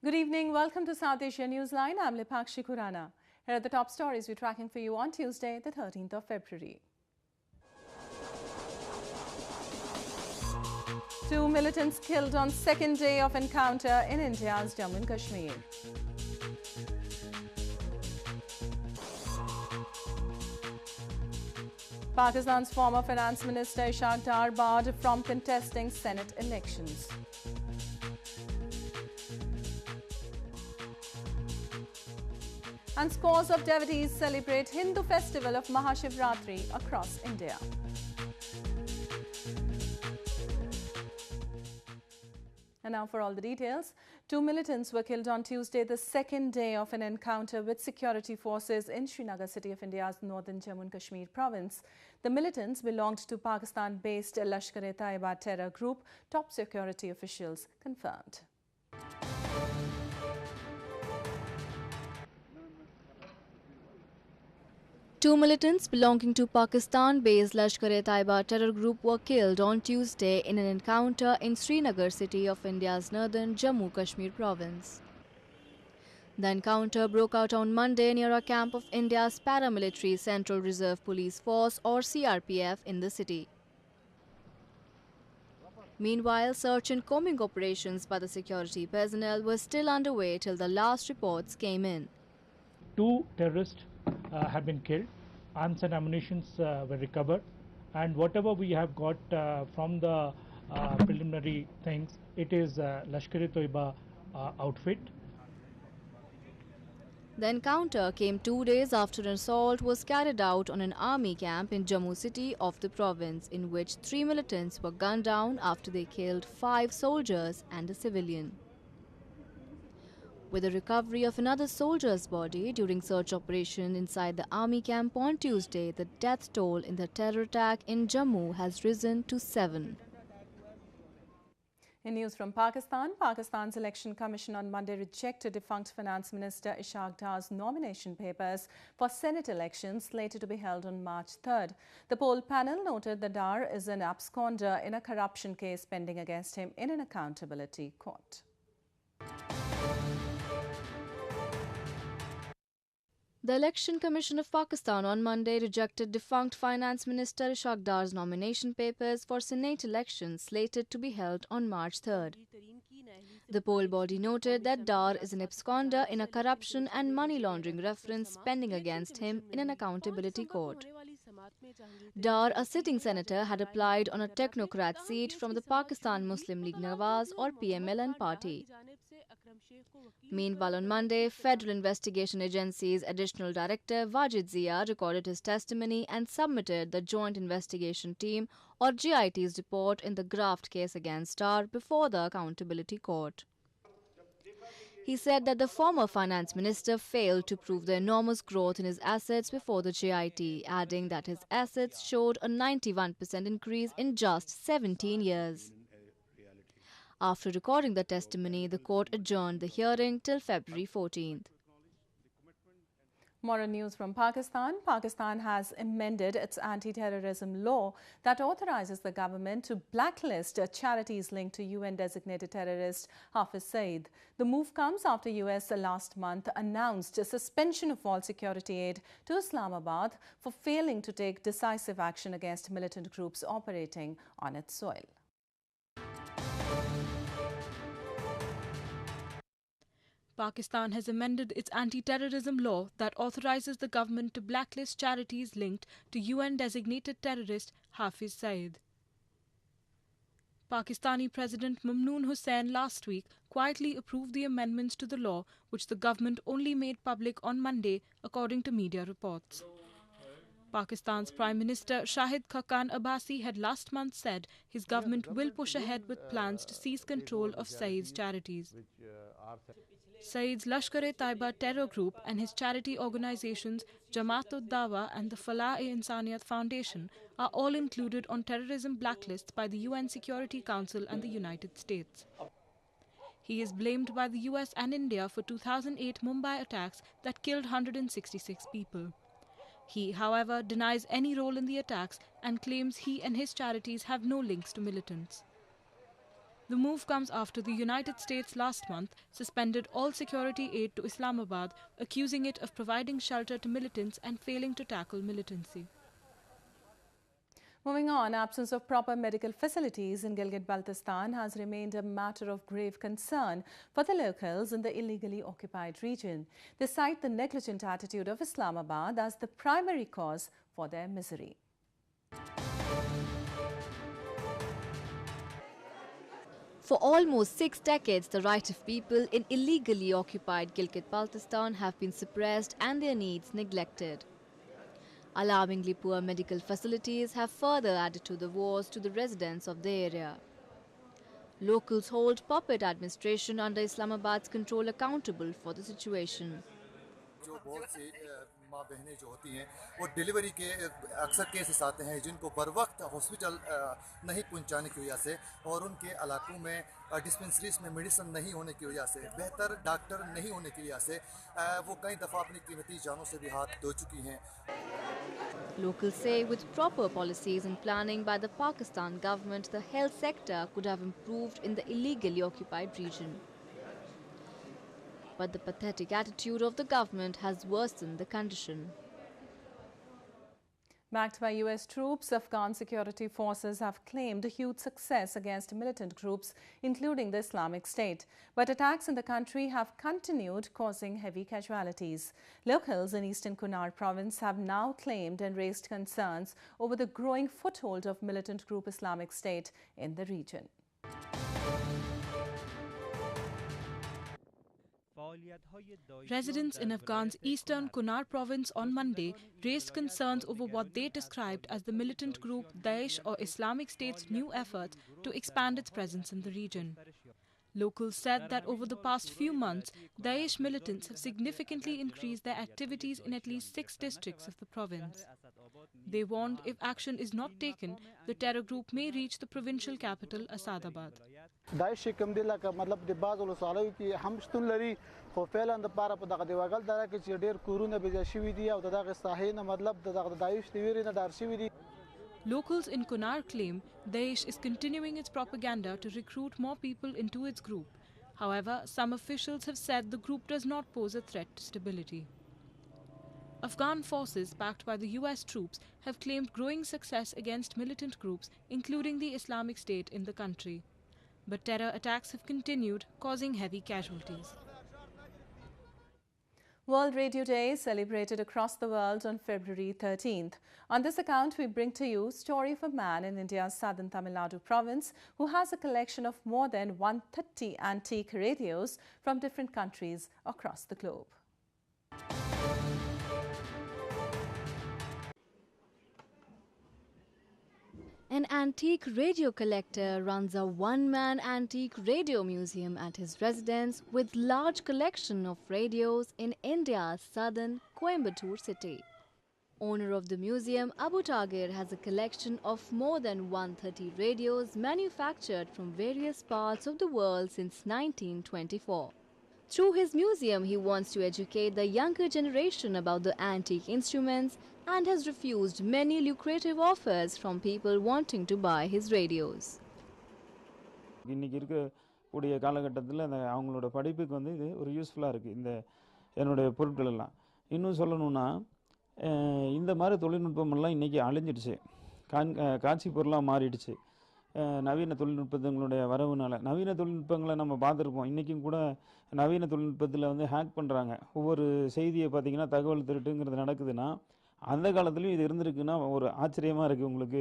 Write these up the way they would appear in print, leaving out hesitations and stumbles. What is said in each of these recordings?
Good evening. Welcome to South Asia Newsline. I'm Lipakshi Khurana. Here are the top stories we're tracking for you on Tuesday, the 13th of February. Two militants killed on second day of encounter in India's Jammu and Kashmir. Pakistan's former finance minister Ishaq Dar barred from contesting Senate elections. And scores of devotees celebrate Hindu festival of Maha Shivratri across India. And now for all the details. Two militants were killed on Tuesday, the second day of an encounter with security forces in Srinagar city of India's northern Jammu and Kashmir province. The militants belonged to Pakistan-based Lashkar-e-Taiba terror group, top security officials confirmed. Two militants belonging to Pakistan-based Lashkar-e-Taiba terror group were killed on Tuesday in an encounter in Srinagar city of India's northern Jammu Kashmir province. The encounter broke out on Monday near a camp of India's paramilitary Central Reserve Police Force or CRPF in the city. Meanwhile, search and combing operations by the security personnel were still underway till the last reports came in. Two terrorists have been killed, arms and ammunition were recovered, and whatever we have got from the preliminary things, it is Lashkar-e-Taiba outfit. The encounter came 2 days after an assault was carried out on an army camp in Jammu city of the province, in which 3 militants were gunned down after they killed 5 soldiers and a civilian. With the recovery of another soldier's body during search operation inside the army camp on Tuesday, the death toll in the terror attack in Jammu has risen to 7. In news from Pakistan, Pakistan's Election Commission on Monday rejected defunct Finance Minister Ishaq Dar's nomination papers for Senate elections slated to be held on March 3rd. The poll panel noted that Dar is an absconder in a corruption case pending against him in an accountability court. The Election Commission of Pakistan on Monday rejected defunct Finance Minister Ishaq Dar's nomination papers for Senate elections slated to be held on March 3rd. The poll body noted that Dar is an absconder in a corruption and money laundering reference pending against him in an accountability court. Dar, a sitting senator, had applied on a technocrat seat from the Pakistan Muslim League Nawaz or PMLN party. Meanwhile, on Monday, Federal Investigation Agency's Additional Director Wajid Zia recorded his testimony and submitted the Joint Investigation Team or JIT's report in the graft case against Dar before the Accountability Court. He said that the former finance minister failed to prove the enormous growth in his assets before the JIT, adding that his assets showed a 91% increase in just 17 years. After recording the testimony, the court adjourned the hearing till February 14th. More news from Pakistan. Pakistan has amended its anti-terrorism law that authorizes the government to blacklist charities linked to UN-designated terrorist Hafiz Saeed. The move comes after US last month announced a suspension of all security aid to Islamabad for failing to take decisive action against militant groups operating on its soil. Pakistan has amended its anti-terrorism law that authorizes the government to blacklist charities linked to UN-designated terrorist Hafiz Saeed. Pakistani President Mamnoon Hussain last week quietly approved the amendments to the law, which the government only made public on Monday, according to media reports. Pakistan's Prime Minister Shahid Khaqan Abbasi had last month said his government will push ahead with plans to seize control of Saeed's charities. Saeed's Lashkar-e-Taiba terror group and his charity organizations Jamaat-ud-Dawa and the Falah-e-Insaniyat Foundation are all included on terrorism blacklists by the UN Security Council and the United States. He is blamed by the US and India for 2008 Mumbai attacks that killed 166 people. He, however, denies any role in the attacks and claims he and his charities have no links to militants. The move comes after the United States last month suspended all security aid to Islamabad, accusing it of providing shelter to militants and failing to tackle militancy. Moving on, absence of proper medical facilities in Gilgit-Baltistan has remained a matter of grave concern for the locals in the illegally occupied region. They cite the negligent attitude of Islamabad as the primary cause for their misery. For almost 6 decades, the rights of people in illegally occupied Gilgit-Baltistan have been suppressed and their needs neglected. Alarmingly poor medical facilities have further added to the woes to the residents of the area. Locals hold puppet administration under Islamabad's control accountable for the situation. जो बहुत सी माँ बहनें जो होती हैं वो delivery के अक्सर केसेस आते हैं जिनको बर वक्त हॉस्पिटल नहीं पहुंचाने की वजह से और उनके इलाकों में डिस्पेंसरीज में मेडिसिन नहीं होने की वजह से बेहतर डॉक्टर नहीं होने की वजह से वो कई दफ़ा अपनी कीमती जानों से भी हाथ धो चुकी हैं. Locals say with proper policies and planning by the Pakistan government, the health sector could have improved in the illegally occupied region. But the pathetic attitude of the government has worsened the condition. Backed by US troops, Afghan security forces have claimed a huge success against militant groups, including the Islamic State. But attacks in the country have continued, causing heavy casualties. Locals in eastern Kunar province have now claimed and raised concerns over the growing foothold of militant group Islamic State in the region. Residents in Afghan's eastern Kunar province on Monday raised concerns over what they described as the militant group Daesh or Islamic State's new efforts to expand its presence in the region. Locals said that over the past few months, Daesh militants have significantly increased their activities in at least 6 districts of the province. They warned if action is not taken, the terror group may reach the provincial capital, Asadabad. داعش کوم دی لکه مطلب د باز ولسوالیو کې هم شتون لري خو فعلا د پاره په دغه دیواګل دره کې چې ډېر کورونه بیا شوي دي او دغه ساحې نه مطلب دغه داعش د ویرې نه ډار شوي دي. Locals in Kunar claim Daesh is continuing its propaganda to recruit more people into its group. However, some officials have said the group does not pose a threat to stability. Afghan forces, backed by the US troops, have claimed growing success against militant groups, including the Islamic State in the country. But terror attacks have continued, causing heavy casualties. World Radio Day is celebrated across the world on February 13th. On this account, we bring to you story of a man in India's southern Tamil Nadu province who has a collection of more than 130 antique radios from different countries across the globe. An antique radio collector runs a one-man antique radio museum at his residence with large collection of radios in India's southern Coimbatore city. Owner of the museum, Abu Tagir, has a collection of more than 130 radios manufactured from various parts of the world since 1924. Through his museum, he wants to educate the younger generation about the antique instruments and has refused many lucrative offers from people wanting to buy his radios. இன்னைக்கு இருக்கக்கூடிய காலகட்டத்தில் அவங்களோட படிப்புக்கு வந்து இது ஒரு யூஸ்ஃபுல்லாக இருக்குது இந்த என்னுடைய பொருட்கள் எல்லாம். இன்னும் சொல்லணும்னா இந்த மாதிரி தொழில்நுட்பமெல்லாம் இன்றைக்கி அழிஞ்சிடுச்சு, காட்சி பொருளாக மாறிடுச்சு. நவீன தொழில்நுட்பங்களுடைய வரவுனால நவீன தொழில்நுட்பங்களை நம்ம பார்த்துருப்போம். இன்றைக்கும் கூட நவீன தொழில்நுட்பத்தில் வந்து ஹேக் பண்ணுறாங்க. ஒவ்வொரு செய்தியை பார்த்திங்கன்னா தகவல் திருட்டுங்கிறது நடக்குதுன்னா அந்த காலத்துலேயும் இது இருந்திருக்குன்னா ஒரு ஆச்சரியமாக இருக்குது உங்களுக்கு.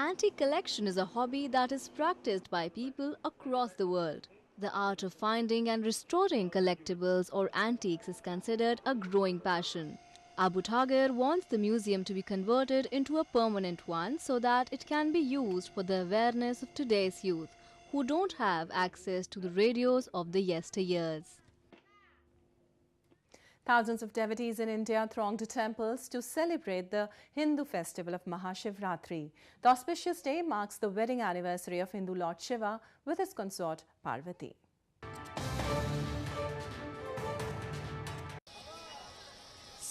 Antique collection is a hobby that is practiced by people across the world. The art of finding and restoring collectibles or antiques is considered a growing passion. Abu Tagir wants the museum to be converted into a permanent one so that it can be used for the awareness of today's youth who don't have access to the radios of the yesteryears. Thousands of devotees in India thronged to temples to celebrate the Hindu festival of Maha Shivratri. The auspicious day marks the wedding anniversary of Hindu Lord Shiva with his consort Parvati.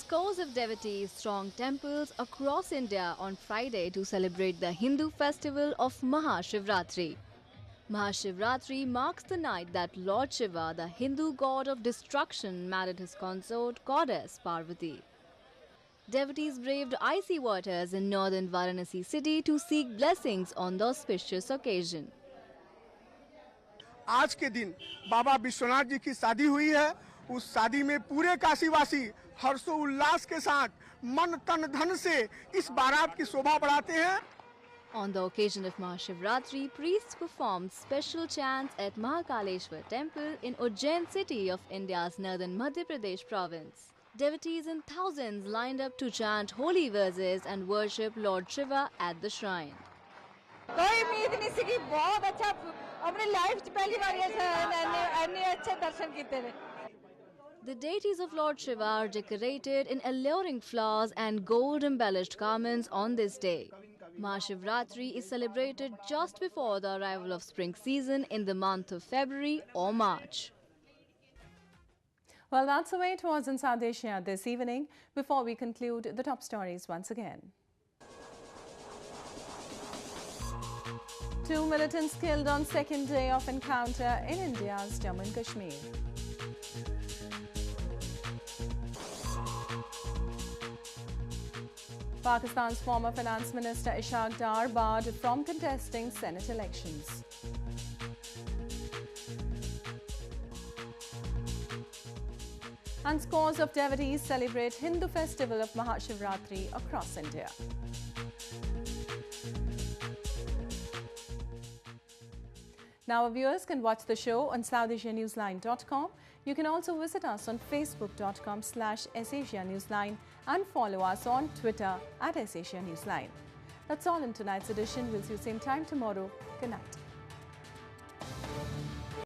Scores of devotees thronged temples across India on Friday to celebrate the Hindu festival of Maha Shivratri. Maha Shivratri marks the night that Lord Shiva, the Hindu god of destruction, married his consort, goddess Parvati. Devotees braved icy waters in northern Varanasi city to seek blessings on the auspicious occasion. आज के दिन बाबा विश्वनाथ जी की शादी हुई है। उस शादी में पूरे काशीवासी हर्षोल्लास के साथ मन तन धन से इस बारात की शोभा बढ़ाते हैं। On the occasion of Maha Shivratri, priests performed special chants at Mahakaleshwar temple in Ujjain city of India's northern Madhya Pradesh province. Devotees in thousands lined up to chant holy verses and worship Lord Shiva at the shrine. कोई उम्मीद नहीं सी कि बहुत अच्छा अपनी life च पहली बार ऐसे अच्छे दर्शन कीते ने। The deities of Lord Shiva are decorated in alluring flowers and gold-embellished garments on this day. Maha Shivratri is celebrated just before the arrival of spring season in the month of February or March. Well, that's the way it was in South Asia this evening. Before we conclude, the top stories once again. 2 militants killed on second day of encounter in India's Jammu and Kashmir. Pakistan's former finance minister Ishaq Dar barred from contesting Senate elections. And scores of devotees celebrate Hindu festival of Maha Shivratri across India. Now our viewers can watch the show on SouthAsiaNewsline.com. You can also visit us on Facebook.com/SAsia Newsline and follow us on Twitter @SAsia Newsline. That's all in tonight's edition. We'll see you same time tomorrow. Good night.